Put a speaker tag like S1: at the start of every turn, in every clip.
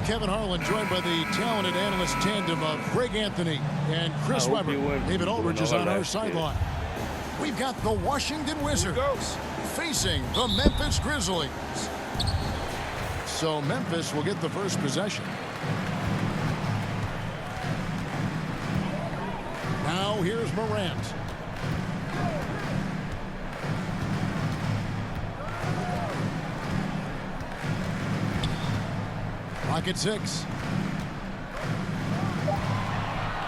S1: Kevin Harlan, joined by the talented analyst tandem of Greg Anthony and Chris Webber. David Aldridge is on our sideline. We've got the Washington Wizards facing the Memphis Grizzlies. So Memphis will get the first possession. Now here's Morant. Clock at 6.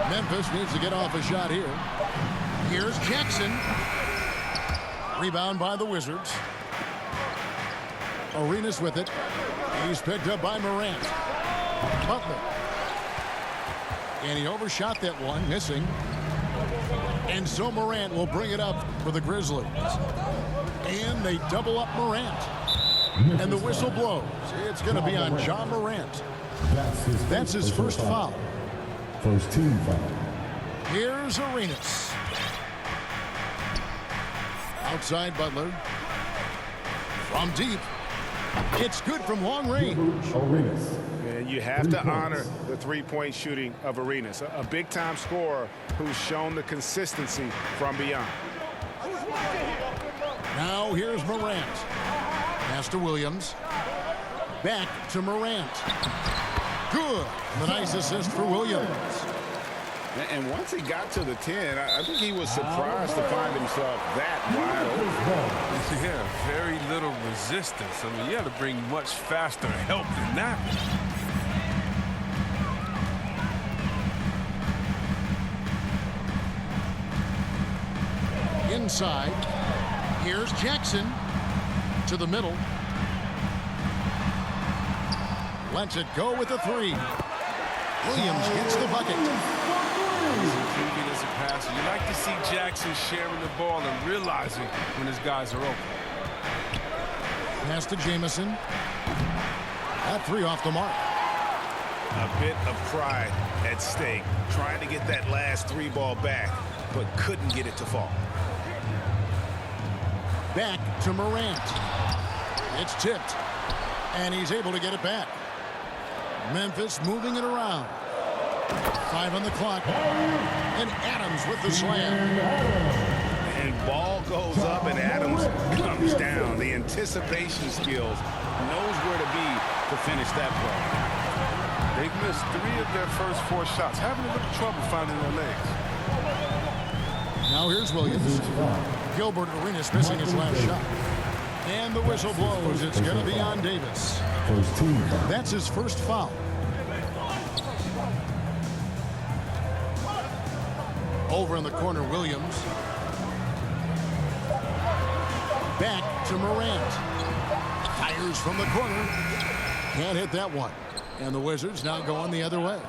S1: Memphis needs to get off a shot here. Here's Jackson. Rebound by the Wizards. Arenas with it. He's picked up by Morant. Butler. And he overshot that one, missing. And so Morant will bring it up for the Grizzlies. And they double up Morant. And the whistle blows. It's going to be on John Morant. That's his first foul.
S2: First team foul.
S1: Here's Arenas. Outside Butler. From deep. It's good from long range.
S2: Arenas.
S3: And you have to honor the three-point shooting of Arenas, a big-time scorer who's shown the consistency from beyond.
S1: Now here's Morant. Pass to Williams. Back to Morant. Good. The nice assist for Williams.
S3: And once he got to the 10, I think he was surprised to find himself that wide open.
S4: Yeah, very little resistance. I mean, you had to bring much faster help than that.
S1: Inside. Here's Jackson. To the middle. Lets it go with the 3. Williams gets the bucket.
S4: Improving as a passer. You like to see Jackson sharing the ball and realizing when his guys are open.
S1: Pass to Jamison. That 3 off the mark.
S3: A bit of pride at stake, trying to get that last 3 ball back, but couldn't get it to fall.
S1: Back to Morant. It's tipped. And he's able to get it back. Memphis moving it around. 5 on the clock. And Adams with the slam.
S3: And ball goes up and Adams comes down. The anticipation skills, knows where to be to finish that play.
S4: They've missed 3 of their first 4 shots, having a little trouble finding their legs.
S1: Now here's Williams. Gilbert Arenas missing his last shot. And the whistle blows. It's going to be on Davis.
S2: First team foul.
S1: That's his first foul. Over in the corner, Williams. Back to Morant. Fires from the corner. Can't hit that one. And the Wizards now going the other way.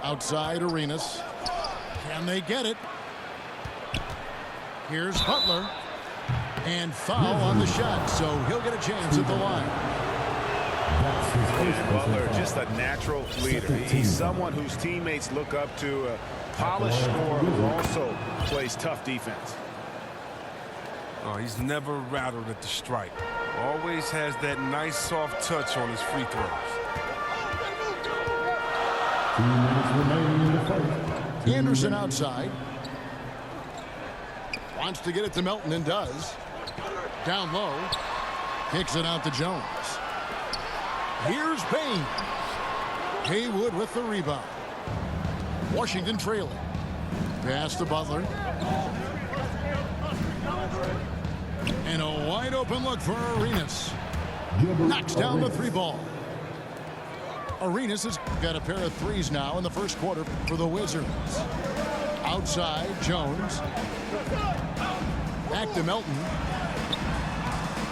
S1: Outside Arenas. Can they get it? Here's Butler. And foul on the shot, so he'll get a chance at the line.
S3: And Butler, just a natural leader. He's someone whose teammates look up to, a polished scorer who also plays tough defense.
S4: Oh, he's never rattled at the stripe. Always has that nice soft touch on his free throws.
S2: 2 minutes remaining in the fight.
S1: Anderson outside. Wants to get it to Melton and does. Down low. Kicks it out to Jones. Here's Payne. Haywood with the rebound. Washington trailing. Pass to Butler. And a wide open look for Arenas. Knocks down the 3 ball. Arenas has got a pair of 3s now in the first quarter for the Wizards. Outside, Jones. Back to Melton.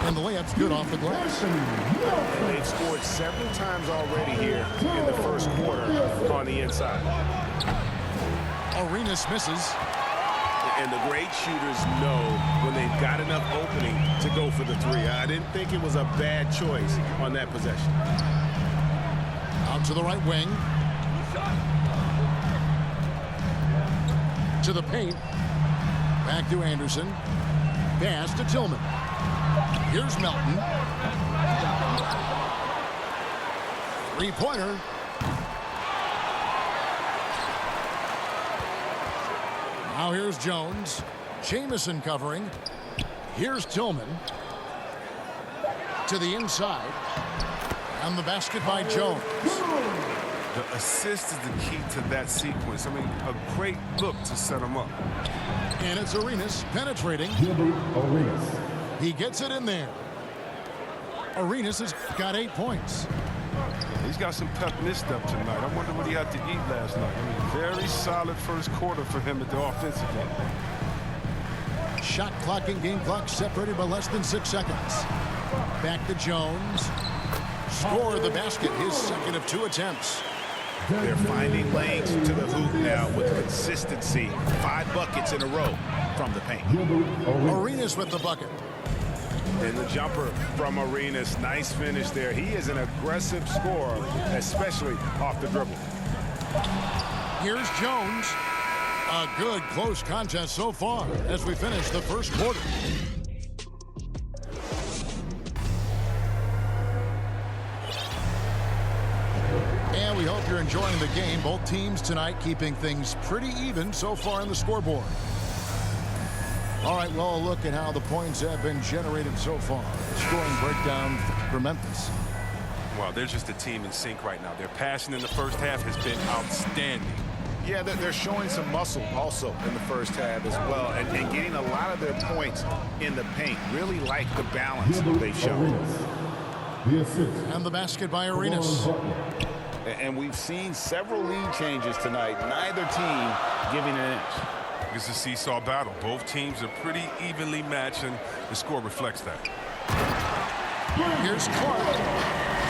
S1: And the layup's good off the glass.
S3: They've scored several times already here in the first quarter on the inside.
S1: Arenas misses.
S3: And the great shooters know when they've got enough opening to go for the 3. I didn't think it was a bad choice on that possession.
S1: Out to the right wing. To the paint. Back to Anderson. Pass to Tillman. Here's Melton. Three-pointer. Now here's Jones. Jamison covering. Here's Tillman. To the inside. And the basket by Jones.
S4: The assist is the key to that sequence. I mean, a great look to set him up.
S1: And it's Arenas penetrating.
S2: Gilbert Areanas.
S1: He gets it in there. Arenas has got 8 points.
S4: He's got some pep in his step tonight. I wonder what he had to eat last night. I mean, very solid first quarter for him at the offensive end.
S1: Shot clock and game clock separated by less than 6 seconds. Back to Jones. Score the basket, his second of 2 attempts.
S3: They're finding lanes to the hoop now with consistency. 5 buckets in a row from the paint.
S1: Arenas with the bucket.
S3: And the jumper from Arenas. Nice finish there. He is an aggressive scorer, especially off the dribble.
S1: Here's Jones. A good close contest so far as we finish the first quarter. And we hope you're enjoying the game. Both teams tonight keeping things pretty even so far on the scoreboard. All right, well, a look at how the points have been generated so far. Scoring breakdown for Memphis.
S4: Well, they're just a team in sync right now. Their passing in the first half has been outstanding.
S3: Yeah, they're showing some muscle also in the first half as well, and getting a lot of their points in the paint. Really like the balance they've shown.
S2: The assist.
S1: And the basket by Arenas.
S3: And we've seen several lead changes tonight. Neither team giving an inch.
S4: It's a seesaw battle. Both teams are pretty evenly matched, and the score reflects that.
S1: Here's Clark.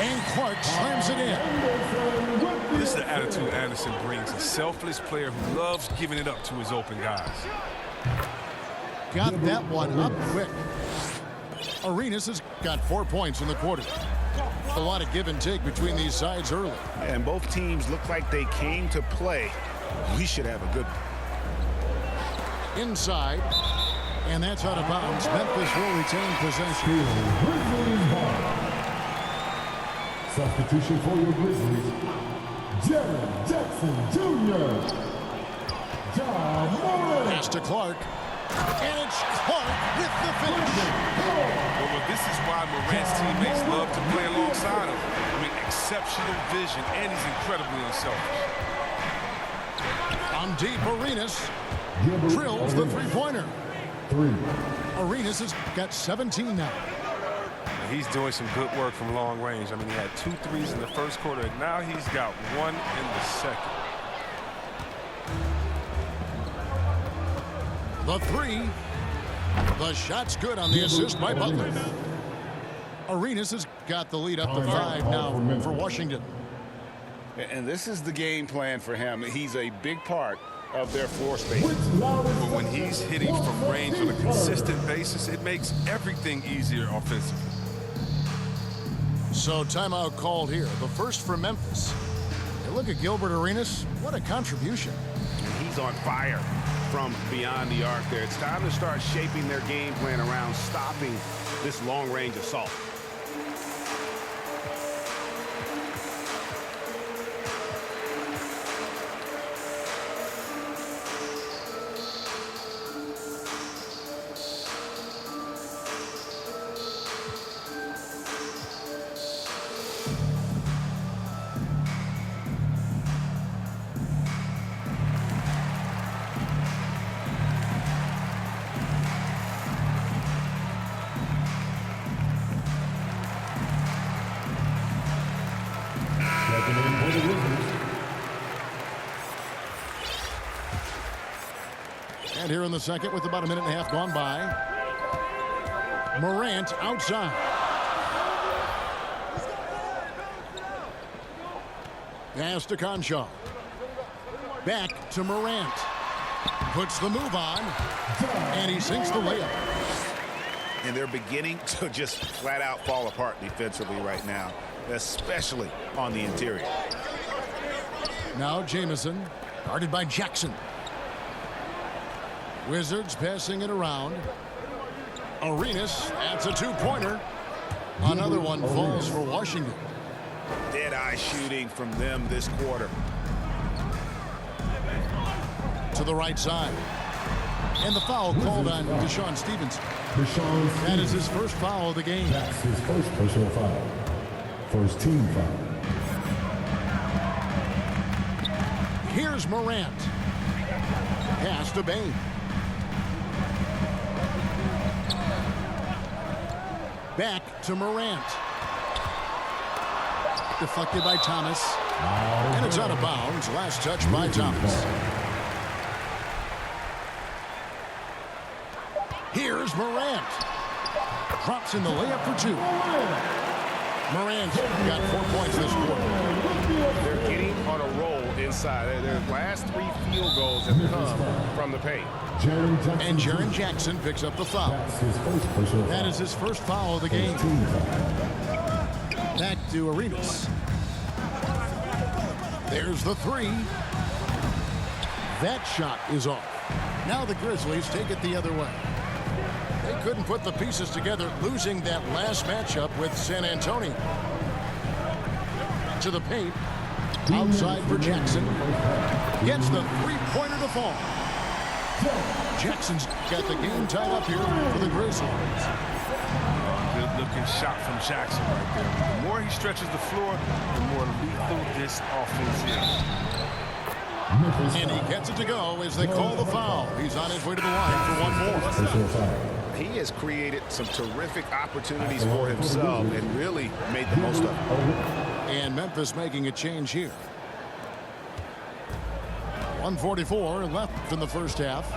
S1: And Clark slams it in.
S4: This is the attitude Anderson brings. A selfless player who loves giving it up to his open guys.
S1: Got that one up quick. Arenas has got 4 points in the quarter. A lot of give and take between these sides early.
S3: And both teams look like they came to play. We should have a good one.
S1: Inside. And that's out of bounds. Memphis will retain possession.
S2: Substitution for your Grizzlies. Jerry Jackson Jr.
S1: Pass to Clark. And it's Clark with the finish.
S4: Well, this is why Morant's teammates love to play alongside him. I mean, exceptional vision, and he's incredibly unselfish.
S1: On deep, Arenas drills the three-pointer. Arenas has got 17 now.
S4: He's doing some good work from long range. I mean, he had 2 threes in the first quarter, and now he's got 1 in the second.
S1: The three. The shot's good on the assist by Butler. Arenas has got the lead up to 5 now for Washington.
S3: And this is the game plan for him. He's a big part of their floor space.
S4: But when he's hitting from range on a consistent basis, it makes everything easier offensively.
S1: So timeout called here. The first for Memphis. Hey, look at Gilbert Arenas. What a contribution.
S3: And he's on fire from beyond the arc there. It's time to start shaping their game plan around stopping this long-range assault.
S1: And here in the second with about a minute and a half gone by. Morant outside. Pass to Conchaw. Back to Morant. Puts the move on. And he sinks the layup.
S3: And they're beginning to just flat out fall apart defensively right now, especially on the interior.
S1: Now Jamison, guarded by Jackson. Wizards passing it around. Arenas, that's a two-pointer. Another one falls for Washington.
S3: Dead-eye shooting from them this quarter.
S1: To the right side. And the foul called on Deshaun Stevenson. That is his first foul of the game.
S2: That's his first personal foul. First team foul.
S1: Here's Morant. Pass to Bain. Back to Morant. Deflected by Thomas. And it's out of bounds. Last touch by Thomas. Here's Morant. Drops in the layup for two. Morant's got 4 points this quarter.
S5: They're getting on a roll inside. Their last 3 field goals have come from the paint.
S1: And Jaren Jackson picks up the foul. That is his first foul of the game. Back to Arenas. There's the three. That shot is off. Now the Grizzlies take it the other way. They couldn't put the pieces together, losing that last matchup with San Antonio. To the paint. Outside for Jackson. Gets the three-pointer to fall. Jackson's got the game tied up here for the Grizzlies.
S4: Good-looking shot from Jackson right there. The more he stretches the floor, the more lethal this offense is.
S1: And he gets it to go as they call the foul. He's on his way to the line for one more.
S3: He has created some terrific opportunities for himself and really made the most of it.
S1: And Memphis making a change here. 1:44 left in the first half.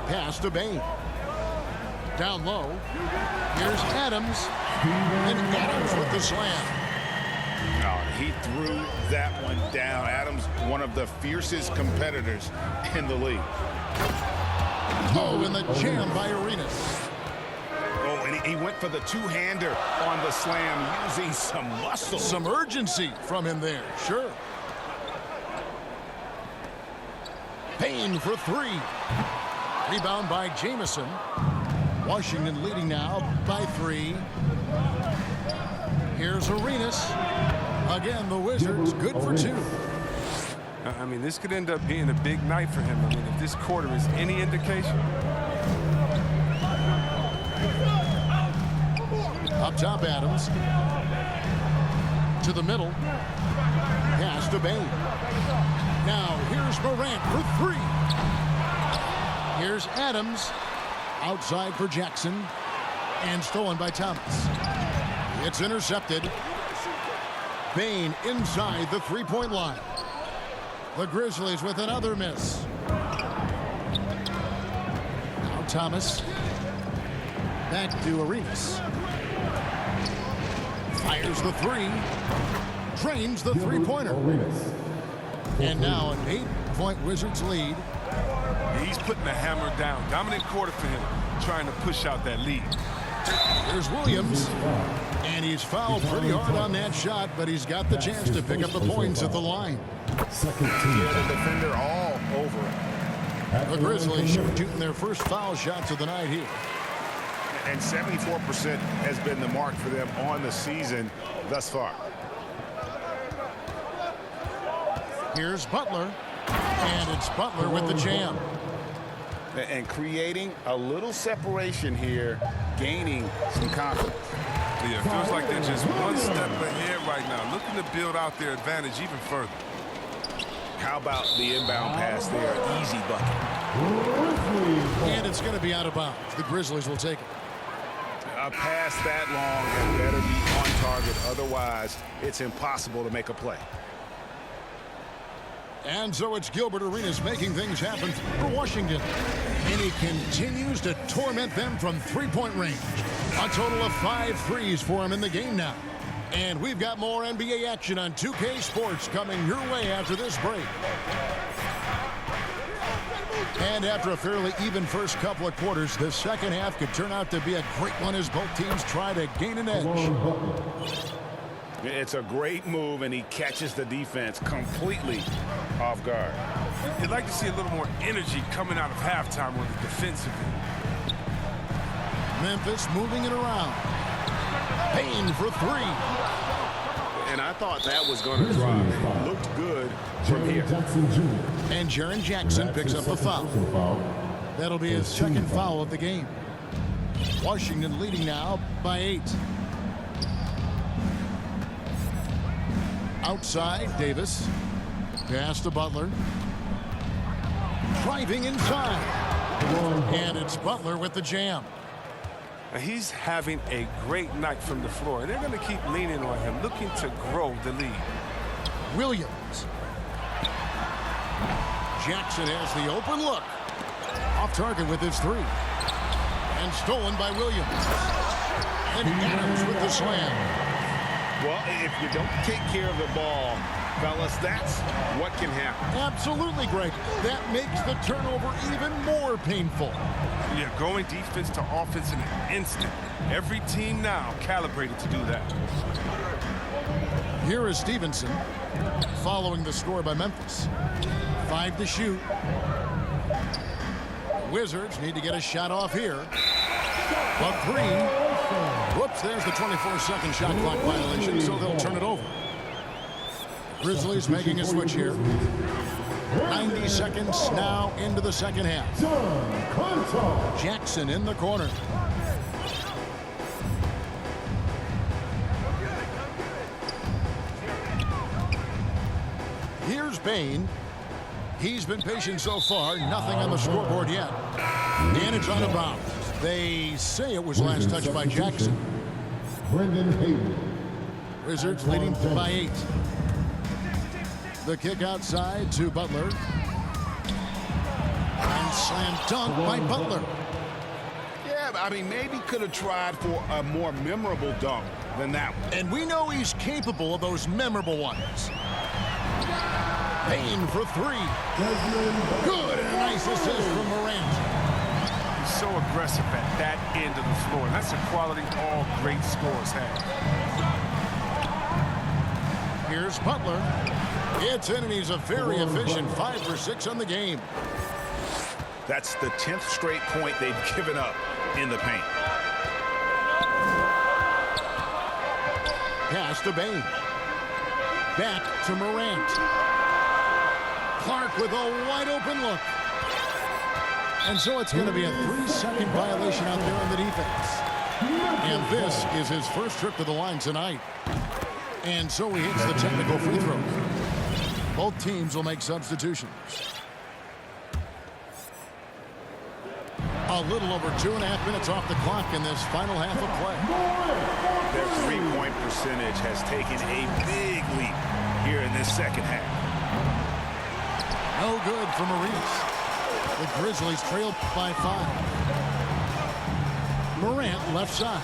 S1: Pass to Bain. Down low. Here's Adams. And Adams with the slam.
S3: Oh, he threw that one down. Adams, one of the fiercest competitors in the league.
S1: Oh, and the jam by Arenas.
S3: Oh, and he went for the two-hander on the slam, using some muscle.
S1: Some urgency from him there, sure. Payne for three. Rebound by Jamison. Washington leading now by 3. Here's Arenas. Again, the Wizards good for 2.
S4: I mean, this could end up being a big night for him. I mean, if this quarter is any indication.
S1: Up top, Adams. To the middle. Pass to Bain. Now, here's Morant for 3. Here's Adams. Outside for Jackson. And stolen by Thomas. It's intercepted. Bain inside the three-point line. The Grizzlies with another miss. Now Thomas. Back to Arenas. Fires the 3. Drains the three-pointer. And now an 8-point Wizards lead.
S4: He's putting the hammer down. Dominant quarter for him, trying to push out that lead.
S1: There's Williams. And he's fouled pretty hard on that shot, but he's got the chance to pick up the points at the line.
S2: Second team.
S3: The defender all over it.
S1: The Grizzlies shooting their first foul shots of the night here.
S3: And 74% has been the mark for them on the season thus far.
S1: Here's Butler. And it's Butler with the jam.
S3: And creating a little separation here, gaining some confidence.
S4: Yeah, it feels like they're just one step ahead right now, looking to build out their advantage even further.
S3: How about the inbound pass there? Easy bucket.
S1: And it's going to be out of bounds. The Grizzlies will take it.
S3: A pass that long had better be on target. Otherwise, it's impossible to make a play.
S1: And so it's Gilbert Arenas making things happen for Washington. And he continues to torment them from three-point range. A total of 5 threes for him in the game now. And we've got more NBA action on 2K Sports coming your way after this break. And after a fairly even first couple of quarters, the second half could turn out to be a great one as both teams try to gain an edge.
S3: It's a great move, and he catches the defense completely off guard.
S4: You'd like to see a little more energy coming out of halftime on the defensive end.
S1: Memphis moving it around. Payne for three.
S5: And I thought that was going to drive. Looked good from here.
S2: Jackson Jr.
S1: And Jaren Jackson picks up the foul. That'll be his second foul of the game. Washington leading now by 8. Outside, Davis. Pass to Butler. Driving inside. And it's Butler with the jam.
S4: Now, he's having a great night from the floor, and they're going to keep leaning on him, looking to grow the lead.
S1: Williams. Jackson has the open look. Off target with his three. And stolen by Williams. And Adams with the slam.
S3: Well, if you don't take care of the ball, fellas, that's what can happen.
S1: Absolutely, Greg. That makes the turnover even more painful.
S4: Yeah, going defense to offense in an instant. Every team now calibrated to do that.
S1: Here is Stevenson following the score by Memphis. 5 to shoot. The Wizards need to get a shot off here. A 3. Whoops, there's the 24-second shot clock violation, so they'll turn it over. Grizzlies making a switch here. 90 seconds now into the second half. Jackson in the corner. Here's Payne. He's been patient so far. Nothing on the scoreboard yet. And it's out of bounds. They say it was last touched by Jackson.
S2: Brendan Haywood.
S1: Wizards leading by 8. The kick outside to Butler. And slam dunk by Butler.
S3: Yeah, I mean, maybe could have tried for a more memorable dunk than that one.
S1: And we know he's capable of those memorable ones. Payne for 3. Good, and a nice assist from Morant.
S4: He's so aggressive at that end of the floor. That's a quality all great scorers have.
S1: Here's Butler. It's in, and he's a very efficient 5 for 6 on the game.
S3: That's the 10th straight point they've given up in the paint.
S1: Pass to Payne. Back to Morant. Clark with a wide-open look. And so it's going to be a 3-second violation out there on the defense. And this is his first trip to the line tonight. And so he hits the technical free throw. Both teams will make substitutions. A little over 2.5 minutes off the clock in this final half of play.
S3: Their three-point percentage has taken a big leap here in this second half.
S1: No good for Areanas. The Grizzlies trail by 5. Morant left side.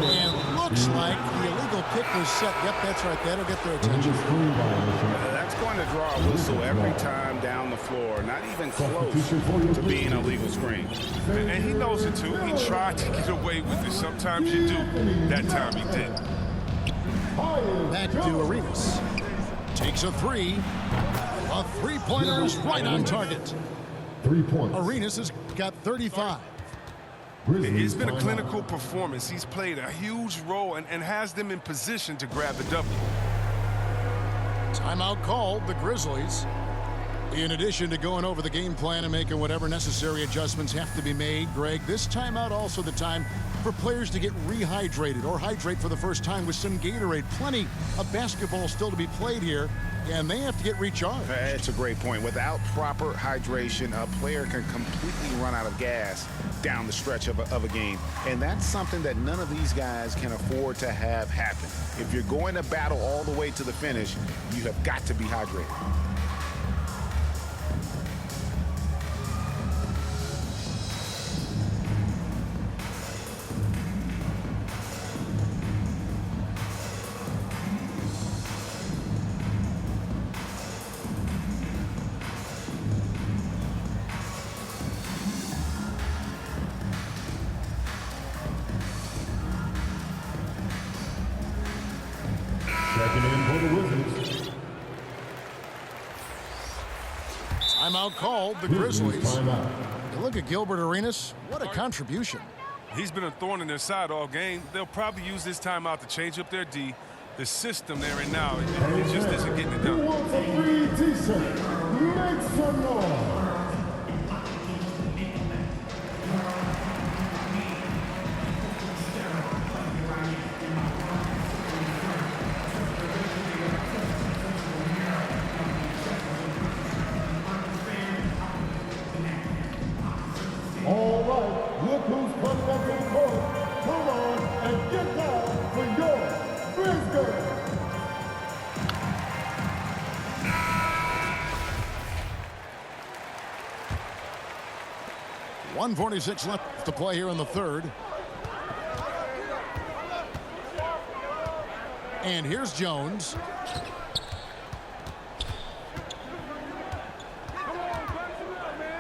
S1: And looks like the illegal kick was set. Yep, that's right. That'll get their attention.
S3: That's going to draw a whistle every time down the floor. Not even close to being a legal screen.
S4: And he knows it, too. He tried to get away with it. Sometimes you do. That time he didn't.
S1: Back to Areanas. Takes a 3. A three-pointer is right on target.
S2: 3 points.
S1: Areanas has got 35.
S4: It's been a clinical performance. He's played a huge role and has them in position to grab the W.
S1: Timeout called, the Grizzlies. In addition to going over the game plan and making whatever necessary adjustments have to be made, Greg, this timeout also the time for players to get rehydrated or hydrate for the first time with some Gatorade. Plenty of basketball still to be played here, and they have to get recharged.
S3: That's a great point. Without proper hydration, a player can completely run out of gas down the stretch of a game. And that's something that none of these guys can afford to have happen. If you're going to battle all the way to the finish, you have got to be hydrated.
S2: Checking in for the Wizards.
S1: Timeout called, the Grizzlies.
S2: Timeout.
S1: You look at Gilbert Areanas. What a contribution.
S4: He's been a thorn in their side all game. They'll probably use this timeout to change up their D. The system they're in now, it just isn't getting it done.
S2: Who wants a free t-shirt? Make some noise. All right, look who's coming up to the court. Come on and get down for your Brisbane.
S1: 1:46 left to play here in the third. And here's Jones.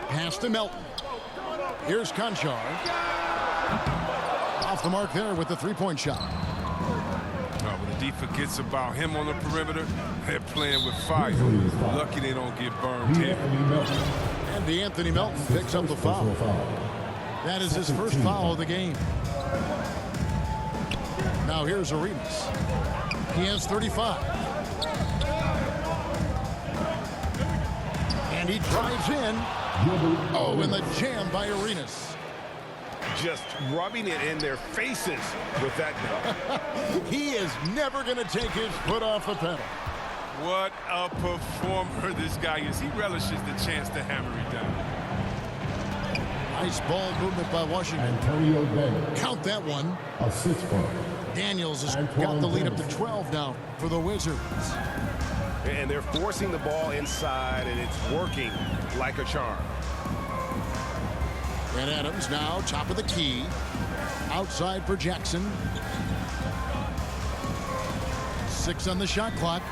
S1: Pass to Melton. Here's Conchar. Off the mark there with the three-point shot.
S4: When the D forgets about him on the perimeter, they're playing with fire. Lucky they don't get burned here.
S1: And DeAnthony Melton picks up the foul. That is his first foul of the game. Now here's Arenas. He has 35. And he drives in. Oh, and the jam by Arenas.
S5: Just rubbing it in their faces with that dunk.
S1: He is never going to take his foot off the pedal.
S4: What a performer this guy is. He relishes the chance to hammer it down.
S1: Nice ball movement by Washington.
S2: Antonio Daniels.
S1: Count that one.
S2: A 6-point.
S1: Daniels has got the lead up to 12 now for the Wizards.
S5: And they're forcing the ball inside, and it's working like a charm.
S1: And Adams now top of the key. Outside for Jackson. 6 on the shot clock.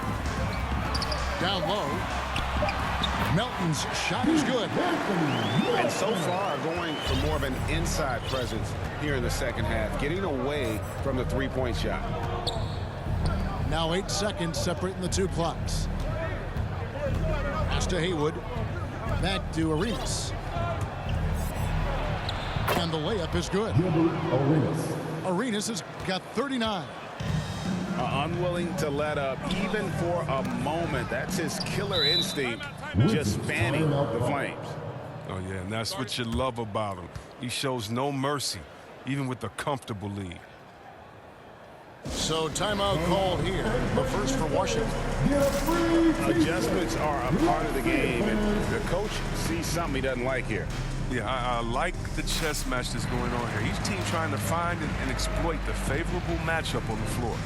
S1: Down low. Melton's shot is good.
S3: And so far going for more of an inside presence here in the second half, getting away from the three-point shot.
S1: Now 8 seconds separating the two clocks. Pass to Haywood. Back to Arenas. And the layup is good. Arenas has got 39.
S3: Unwilling to let up even for a moment. That's his killer instinct, just fanning the flames.
S4: Oh, yeah, and that's what you love about him. He shows no mercy, even with a comfortable lead.
S1: So timeout called here. The first for Washington.
S3: Adjustments are a part of the game, and the coach sees something he doesn't like here.
S4: Yeah, I like the chess match that's going on here. Each team trying to find and exploit the favorable matchup on the floor.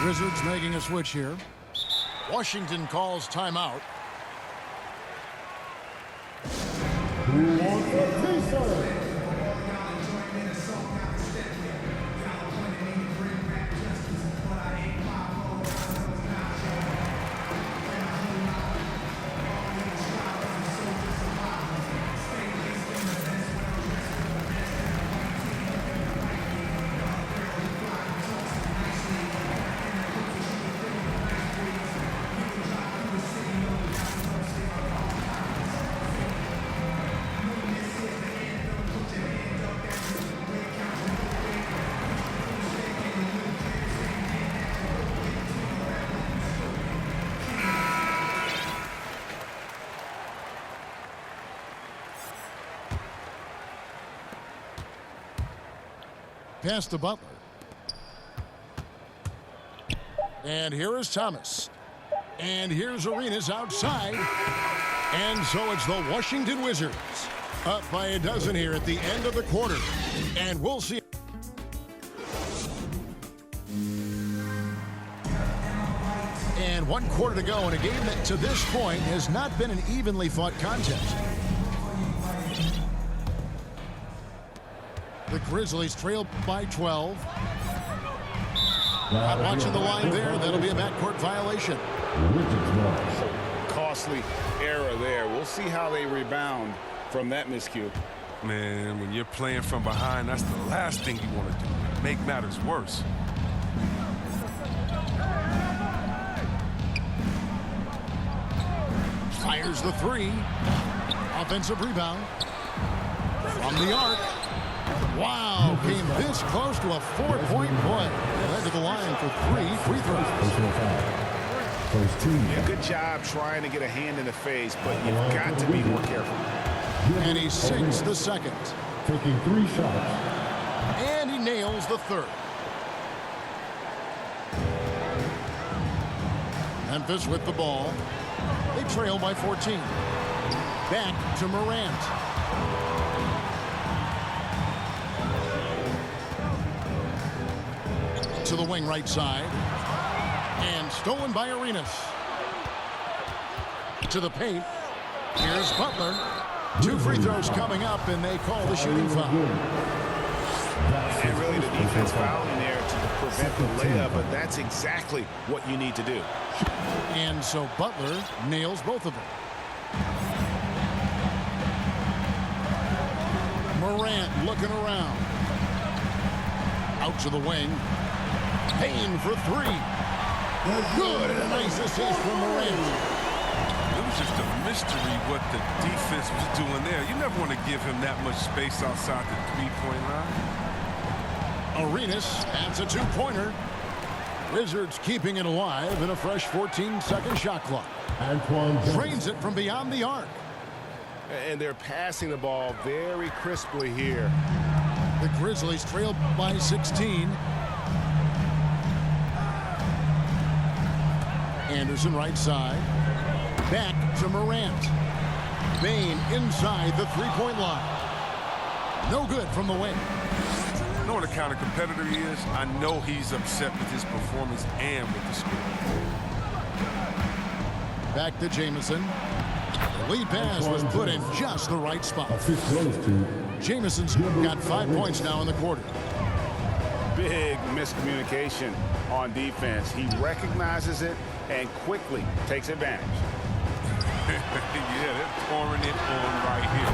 S1: Wizards making a switch here. Washington calls timeout.
S2: Who wants a t-shirt?
S1: Pass to Butler. And here is Thomas. And here's Areanas outside. And so it's the Washington Wizards up by a dozen here at the end of the quarter. And we'll see. And 1 quarter to go in a game that to this point has not been an evenly fought contest. The Grizzlies trail by 12. Not watching the line there. That'll be a backcourt violation.
S3: Costly error there. We'll see how they rebound from that miscue.
S4: Man, when you're playing from behind, that's the last thing you want to do. Make matters worse.
S1: Fires the three. Offensive rebound. From the arc. Wow, came this close to a 4-point play. Led to the line for 3 free throws.
S3: Yeah, good job trying to get a hand in the face, but you've got to be more careful.
S1: And he sinks the second.
S2: Taking 3 shots.
S1: And he nails the third. Memphis with the ball. They trail by 14. Back to Morant. To the wing right side. And stolen by Areanas. To the paint. Here's Butler. 2 free throws coming up, and they call the shooting foul.
S3: And really the defense fouling there to prevent the layup, but that's exactly what you need to do.
S1: And so Butler nails both of them. Morant looking around. Out to the wing. Payne for 3. Good, and a nice assist from Morant.
S4: It was just a mystery what the defense was doing there. You never want to give him that much space outside the three-point line.
S1: Areanas adds a 2-pointer. Wizards keeping it alive in a fresh 14-second shot clock. Drains it from beyond the arc.
S5: And they're passing the ball very crisply here.
S1: The Grizzlies trail by 16. Anderson right side. Back to Morant. Bane inside the 3-point line. No good from the wing.
S4: You know what a kind of competitor he is? I know he's upset with his performance and with the score.
S1: Back to Jamison. The lead pass was put in just the right spot. Jamison's got 5 points now in the quarter.
S3: Big miscommunication on defense. He recognizes it and quickly takes advantage.
S4: Yeah, they're pouring it on right here.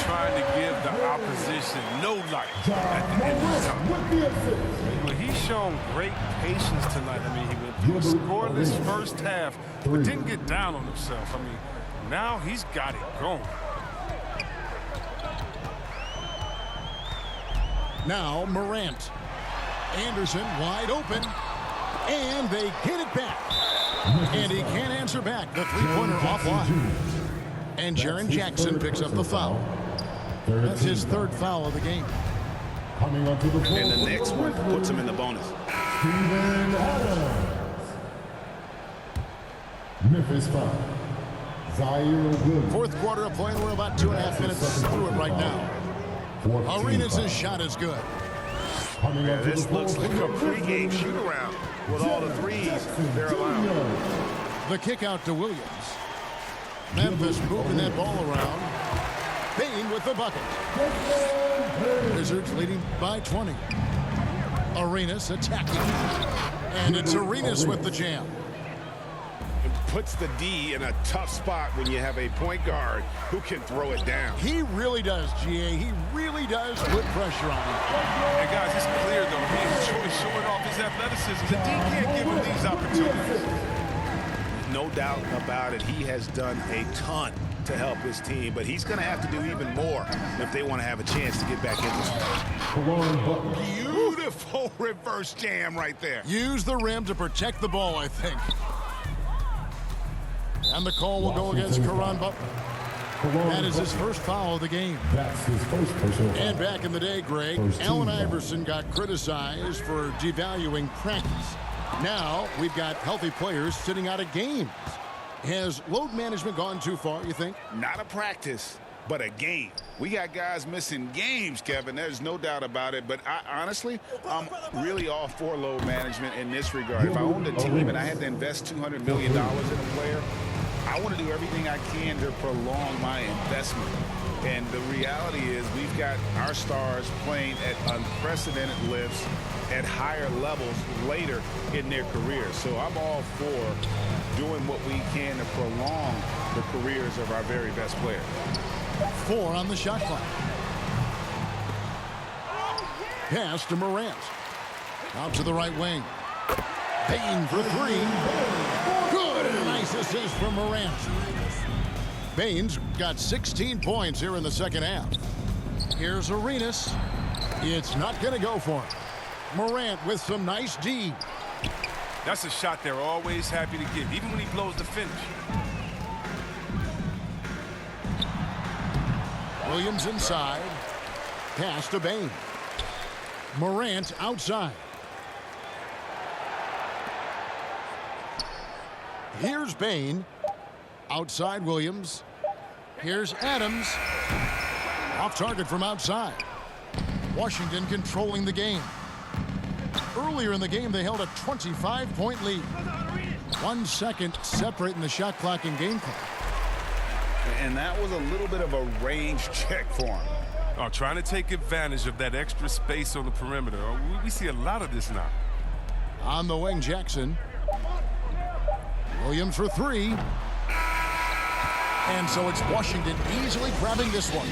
S4: Trying to give the opposition no life at the end of the time. Well, he's shown great patience tonight. I mean, he went through a scoreless first half, but didn't get down on himself. I mean, now he's got it going.
S1: Now Morant. Anderson wide open. And they get it back. And he can't answer back. The 3-pointer offline. And Jaren Jackson picks up the foul. That's his 3rd foul of the game.
S2: Coming onto the floor.
S3: And the next one puts him in the bonus.
S2: Memphis foul. Zaire Williams.
S1: 4th quarter of play. We're about 2.5 minutes through it right now. Arenas' shot is good.
S3: Yeah, this looks like a pregame shoot-around with all the threes they're allowed.
S1: The kick out to Williams. Memphis moving that ball around. Payne with the bucket. Wizards leading by 20. Arenas attacking. And it's Arenas with the jam.
S3: It puts the D in a tough spot when you have a point guard who can throw it down.
S1: He really does, GA. He really does put pressure on him.
S4: And guys, it's clear though, he enjoys showing off his athleticism. The D can't give him these opportunities.
S3: No doubt about it. He has done a ton to help his team, but he's going to have to do even more if they want to have a chance to get back in this one. Beautiful reverse jam right there.
S1: Use the rim to protect the ball, I think. And the call will go against Caron Butler. That is his 1st foul of the game.
S2: That's his first personal foul.
S1: And back in the day, Greg, Allen Iverson got criticized for devaluing practice. Now we've got healthy players sitting out of games. Has load management gone too far, you think?
S3: Not a practice, but a game. We got guys missing games, Kevin. There's no doubt about it. But honestly, I'm really all for load management in this regard. If I owned a team and I had to invest $200 million in a player, I want to do everything I can to prolong my investment. And the reality is we've got our stars playing at unprecedented lifts at higher levels later in their careers. So I'm all for doing what we can to prolong the careers of our very best players.
S1: 4 on the shot clock. Pass to Morant. Out to the right wing. Payne for 3. Good. And a nice assist from Morant. Baines got 16 points here in the second half. Here's Arenas. It's not going to go for him. Morant with some nice D.
S4: That's a shot they're always happy to get, even when he blows the finish.
S1: Williams inside. Pass to Baines. Morant outside. Here's Baines. Outside Williams. Here's Adams. Off target from outside. Washington controlling the game. Earlier in the game, they held a 25-point lead. 1 second separating the shot clock and game clock.
S3: And that was a little bit of a range check for him.
S4: Oh, trying to take advantage of that extra space on the perimeter. We see a lot of this now.
S1: On the wing, Jackson. Williams for 3. And so it's Washington easily grabbing this one.